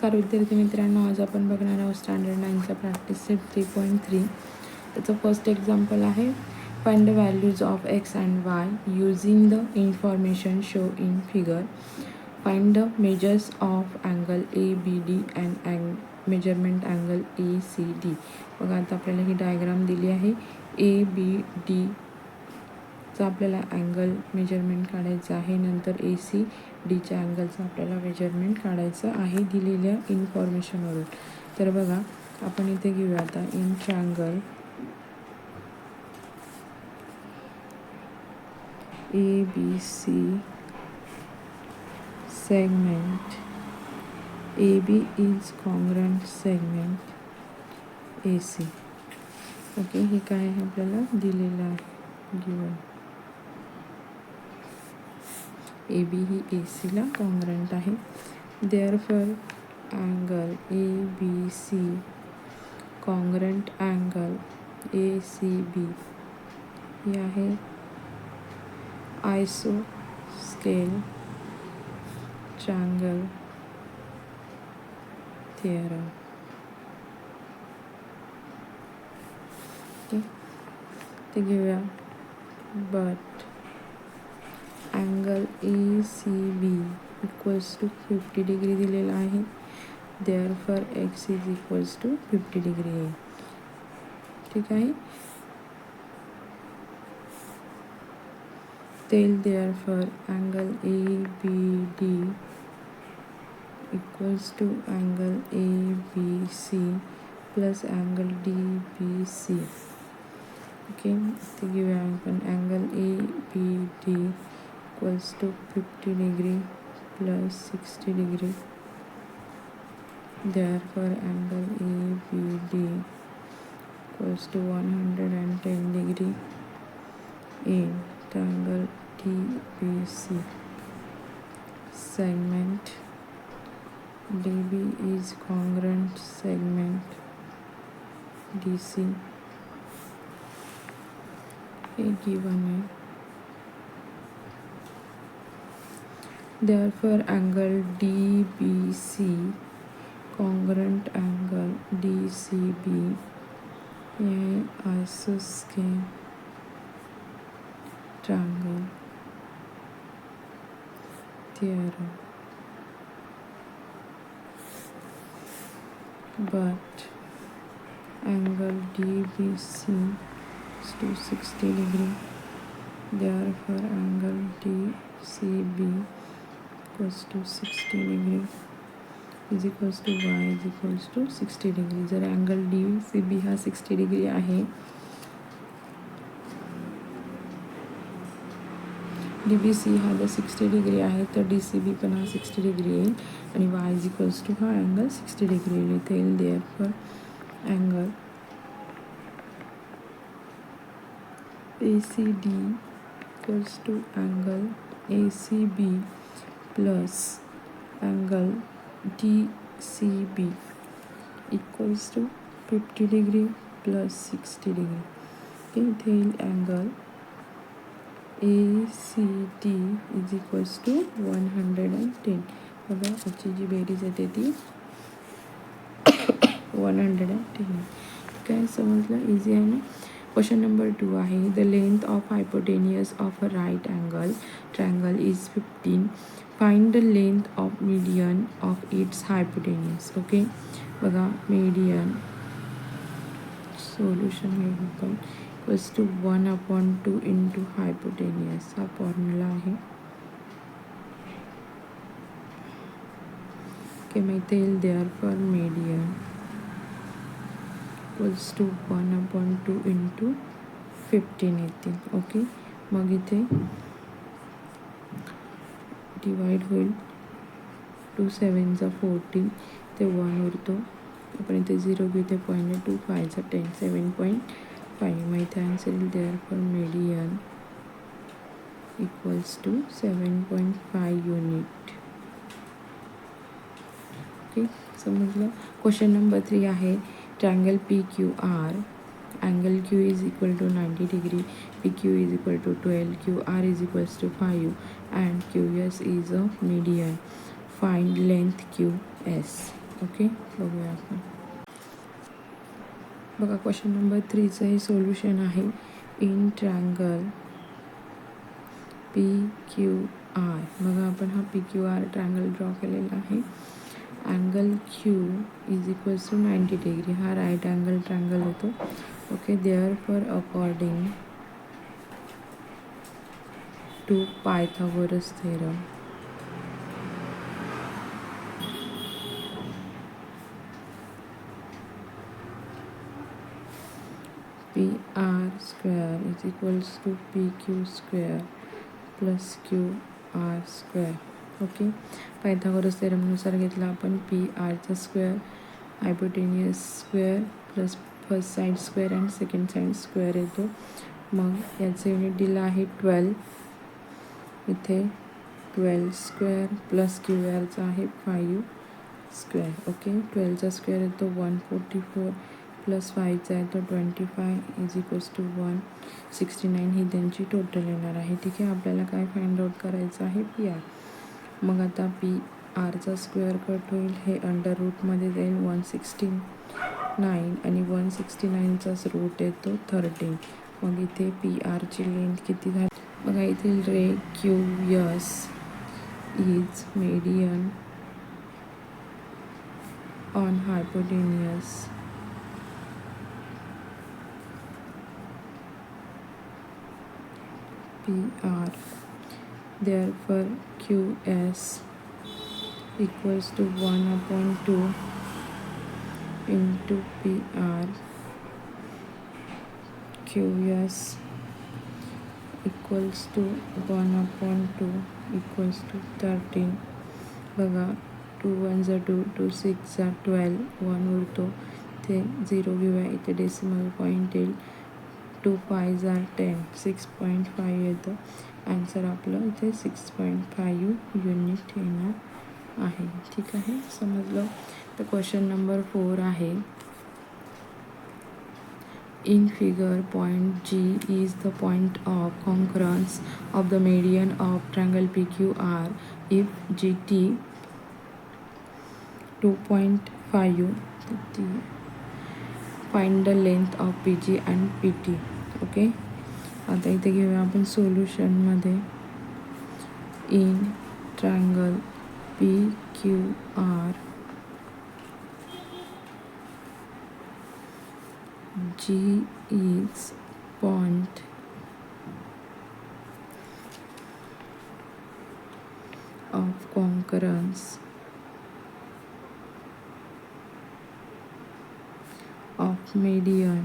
नमस्कार विद्यार्थी मित्रांनो, आज आपण बघणार आहोत स्टँडर्ड 9चा प्रॅक्टिस सेट 3.3. त्याचं फर्स्ट एक्झाम्पल आहे find the values of x and y using the information show in figure. Find the measures of angle A B D and measurement angle A C D. बघा आता आपल्याला ही diagram दिली आहे. A B डीचा आपल्याला angle measurement काढायचं आहे, नंतर ए सी डीच्या अँगलचं आपल्याला मेजरमेंट काढायचं आहे दिलेल्या इन्फॉर्मेशनवरून. तर बघा आपण इथे घेऊया आता in triangle A B C segment AB is congruent segment AC. Okay, हे काय आहे आपल्याला दिलेलं आहे गिवन. ए बी ही ए सीला कॉन्ग्रंट आहे. Therefore angle A B C congruent angle A C B हे आहे आयसोस्केल ट्रायंगल थिअरम. ओके, ते घेऊया. But angle A C B equals to 50 degree दिलेला आहे. Therefore x is equals to 50 degree आहे. ठीक आहे. Therefore angle A B D equals to angle A B C plus angle D B C. Okay, ते घेऊया आपण. Angle A B D equals to 50 degree plus 60 degree. Therefore angle A B D equals to 110 degree in triangle DBC. Segment DB is congruent segment DC. A given है. Therefore angle DBC congruent angle DCB यह isosceles triangle theorem. But angle DBC is to 60 degree. Therefore angle DCB equals to 60 degree is equals to y is equals to 60 degree. जर angle DCB हा 60 degree आहे, DBC हा जर 60 degree आहे तर DCB पण हा 60 डिग्री येईल आणि y इज इक्वल्स टू हा अँगल 60 डिग्री येईल. इथे येईल therefore angle ACD equals to angle ACB plus angle DCB equals to 50 degree plus 60 degree. Okay, इथे येईल angle ACD is equals to 110. बघा याची जी बेरीज येते ती 110. काय समजलं? इझी आहे ना. क्वेश्चन नंबर 2 आहे. The length of hypotenuse of a right angle triangle is 15. Find the length of median of its hypotenuse. Okay, बघा मीडियन सोल्युशन हे आपण इक्वल्स टू 1/2 इंटू हायपोटेनियस हा फॉर्म्युला आहे. ओके, माहिती येईल therefore median equals to 1/2 into 15 येतील. Okay, मग इथे डिवाइड होईल. 2 7 40 ते 1 उरतो. आपण इथे 0 घेऊ, ते 0.2 5 10 7.5. माहिती आन्सर येईल therefore median equals to 7.5 unit. Okay, समजलं. क्वेश्चन नंबर 3 आहे. Triangle PQR angle Q is equal to 90 degree, PQ is equal to 12, QR is equals to 5 and QS is a median. Find length QS. Okay, बघूया आपण. बघा question number 3चं हे solution आहे. In triangle PQR. बघा आपण हा PQR triangle draw केलेला आहे. Angle Q is equals to 90 degree. हा राईट अँगल ट्रायंगल होतो. Okay, therefore according to Pythagoras theorem PR square is equals to PQ square plus QR square. Okay, Pythagoras थेरमनुसार घेतला आपण PRचा square, hypotenuse square plus first side square and second side square येतो. मग याचं unit दिलं आहे 12. इथे 12 स्क्वेअर प्लस QRचा आहे 5 स्क्वेअर. ओके, 12चा स्क्वेअर येतो 144 प्लस 5चा येतो 25 इज इक्वल्स टू 169. ही त्यांची टोटल येणार आहे. ठीक आहे, आपल्याला काय फाइंड आउट करायचं आहे PR. मग आता PRचा स्क्वेअर कट होईल, हे अंडर रूटमध्ये जाईल 169 आणि 169चाच रूट येतो 13. मग इथे PRची लेंथ किती झाली बघा. इथे रे QS is median on hypotenuse PR. Therefore QS equals to 1/2 into PR. QS equals to 1/2 equals to 13. बघा 2 1 जा 2, 2 6 जा 12, 1 उरतो ते 0 घेऊया. इथे डेसिमल पॉईंट येईल. 2 5 जा 10, 6.5 येतं. आन्सर आपलं इथे 6.5 युनिट येणार आहे. ठीक आहे, समजलं. तर क्वेश्चन नंबर 4 आहे. In figure point G is the point of concurrence of the median of triangle PQR. If GT 2.5, find the length of PG and PT. Okay, आता इथे घेऊया आपण सोल्युशनमध्ये. In triangle PQR G is point of concurrence of median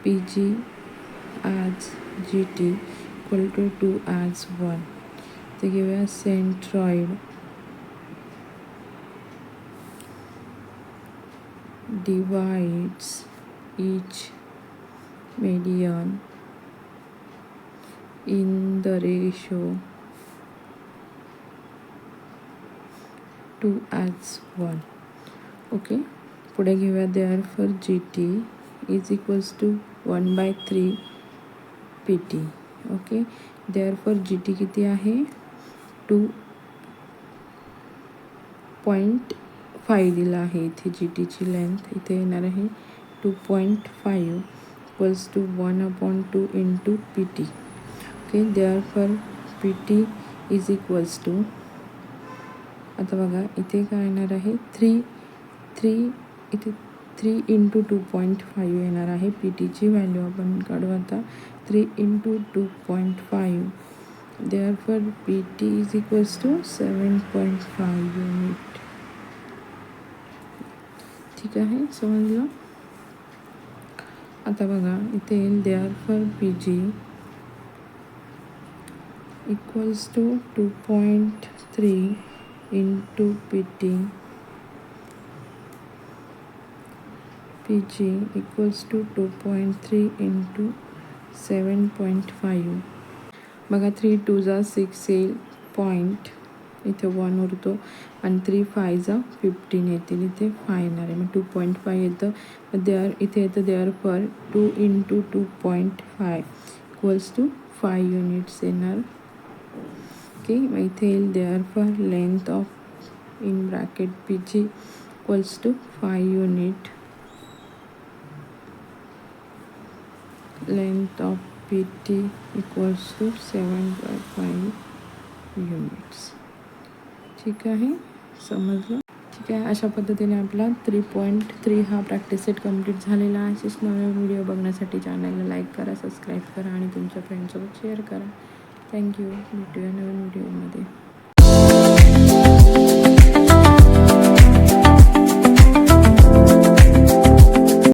PG as GT equal to 2 as 1. तो घेऊया centroid divides each median in the ratio 2 as 1. Okay, पुढे घेऊया therefore GT is equals to 1/3 PT. Okay, therefore GT किती आहे 2.5 दिला आहे. इथे GTची length इथे येणार आहे 2.5 equals to 1/2 into PT. Okay, therefore PT is equals to, आता बघा इथे काय येणार आहे 3 इथे 3 इंटू 2.5 येणार आहे. PTची व्हॅल्यू आपण काढू आता 3 into 2.5. therefore PT is equals to 7.5 unit. ठीक आहे, समजलं. आता बघा इथे येईल therefore PG equals to 2.3 into PT. PG equals to 2.3 into 7.5. बघा 3 2 जा 6 येईल पॉईंट, इथे 1 उरतो आणि 3 5 जा 15 येतील. इथे 5 येणार आहे, मग 2.5 येतं. इथे येतं therefore 2 into 2.5 equals to 5 units येणार ओके, मग इथे येईल therefore length of in bracket P G equals to 5 unit, length of P T equals to 7.5 units. ठीक आहे, समजलं? ठीक आहे, अशा पद्धतीने आपला 3.3 हा प्रॅक्टिस सेट कंप्लीट झालेला आहे. असेच नवे व्हिडिओ बघण्यासाठी चॅनलला लाईक करा, सबस्क्राईब करा आणि तुमच्या फ्रेंड्ससोबत शेअर करा. थँक्यू. भेटूया नवीन व्हिडिओमध्ये.